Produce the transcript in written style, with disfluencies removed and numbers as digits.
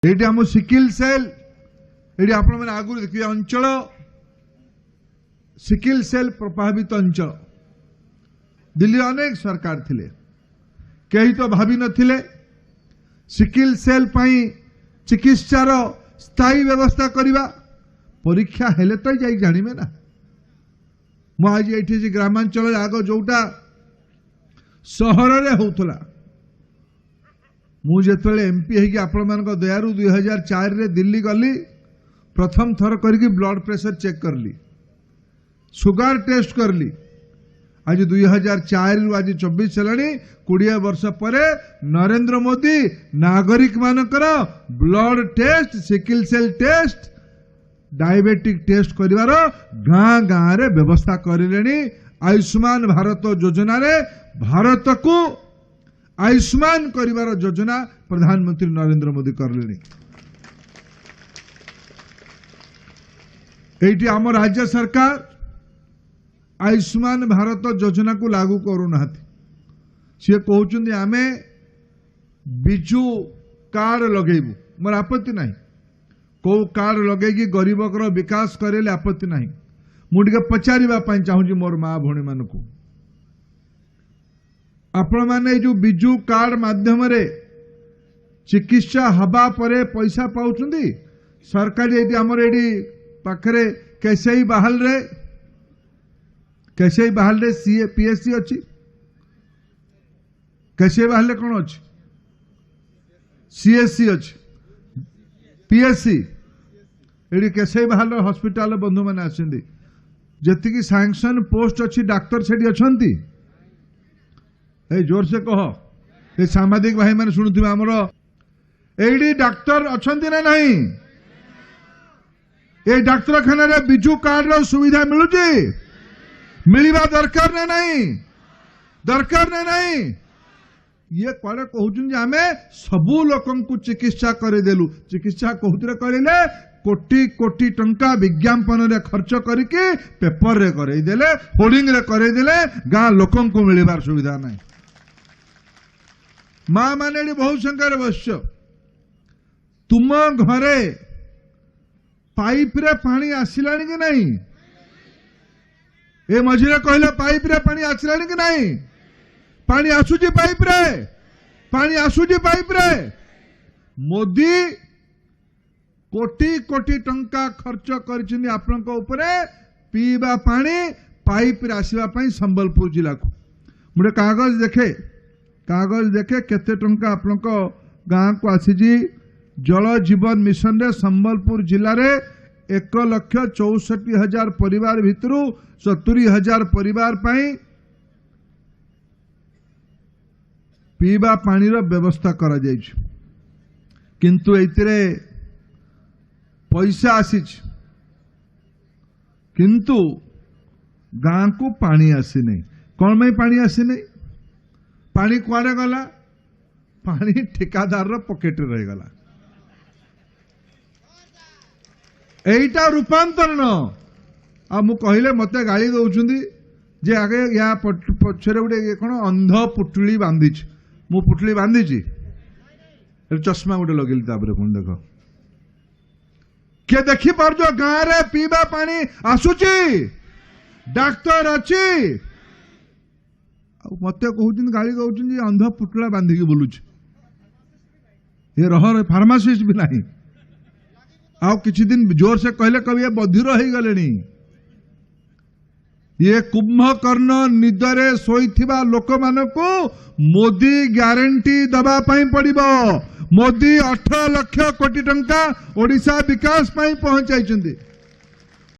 ये आम sickle cell ये आप आगुरी देखिए अंचल सिकिल सेल प्रभावित अंचल दिल्ली अनेक सरकार थिले कहीं तो भावी नथिले सिकिल सेल पाई चिकित्सार स्थायी व्यवस्था करवा परीक्षा हेले तो जाई जानिबे ना मु आज ये ग्रामांचल आग जोटा सहर रे होउथला मु जेतले एमपी है कि आपण मान दयारु 2004 रे दिल्ली गली प्रथम थर करके ब्लड प्रेशर चेक करली सुगर टेस्ट करली आज 2004 रु आज 24 चलानी 20 वर्ष पर नरेंद्र मोदी नागरिक मानकर blood test sickle cell test diabetic test करिवार गाँ गाँ रे व्यवस्था करलेनी आयुष्मान भारत योजना रे भारत को आयुष्मान करिवार योजना प्रधानमंत्री नरेंद्र मोदी करलेनी एठी आम राज्य सरकार आयुष्मान भारत योजना को लागू करूना सी कहते आमे बिजु कार्ड लगेबू मोर आपत्ति नहीं कौ कार्ड लगे गरीब विकास करेले आपत्ति नहीं मुझे पचारिबा चाहूँगी मोर माँ भौणी मान को आपण माने जो बिजु कार्ड माध्यम रे चिकित्सा हवा परे पैसा पाउछुंदी सरकार ये आमर एडी पाखरे केसई बहाल रे सीए पीएससी अच्छी केसई बहाल कौन अच्छी सीएससी अच्छी पीएससी एडी केसई बहाल हॉस्पिटल बंधु मैंने आसती जी सैंक्शन पोस्ट अच्छी डाक्तर से अच्छी जोर से कह ये सांबादिक भाई मैंने शुणुवे आमर एडी डाक्तर अच्छी ना नहीं ये डाक्तरखाना रे बिजु कार्ड रो सुविधा मिलुची मिलवा दरकार ना नहीं ये कड़े कहते आमे सबू लोकन को चिकित्सा करदेलु चिकित्सा कहते करेले कोटी कोटी टंका विज्ञापन रे खर्च करके पेपर रे करदेले होर्डिंग रे करदेले गाँ लोकन को मिलवार सुविधा नहीं माँ माने बहुत संख्यार बस तुम घरे पाइप रे पानी आसिला कि नहीं ए मझिरे कहले पाइप रे पानी आसिला कि नहीं पानी आसुची पाइप रे पानी आसुची पाइप रे मोदी कोटी कोटी टंका खर्च कर आपण पीवा पानी पाइप रे आसवा संबलपुर जिला को मुझे कागज देखे केते टंका आपण गाँ को आसी जल जीवन मिशन रे संबलपुर जिले में 1,64,000 परिवार भितर 70,000 परिवार पीवा पानी रो व्यवस्था करा जाइछ किंतु एतिरे पैसा आसी किंतु गाँ को पानी आसी नहीं कौन में पानी आसी नहीं पानी कुआड़े गला पानी ठेकादार रो पॉकेट रह गला एटा रूपांतरण आ मु कहले मते गाली दउछुंदी जे आगे या पछरे गुटे कोन अंध पुटुली बांधी मु पुटुली बांधी चश्मा गुटे लगेली तापर कोन देख के देखि पारजो गाँ रे पीबा पानी आसुची डाक्तर अच्छी मत कहते गाड़ी कहते अंध पुटला बांधिकी बुलूच ये रह फार्मासिस्ट भी नहीं आउ किछि दिन जोर से कहले कभी ये बधिर हो गले ये कुंभकर्ण निदरे शोइथिबा लोक मानकु मोदी ग्यारंटी दबा पई पड़िबो मोदी 18 लाख कोटी टंका ओडिशा विकास पई पहुंचाइछन्ती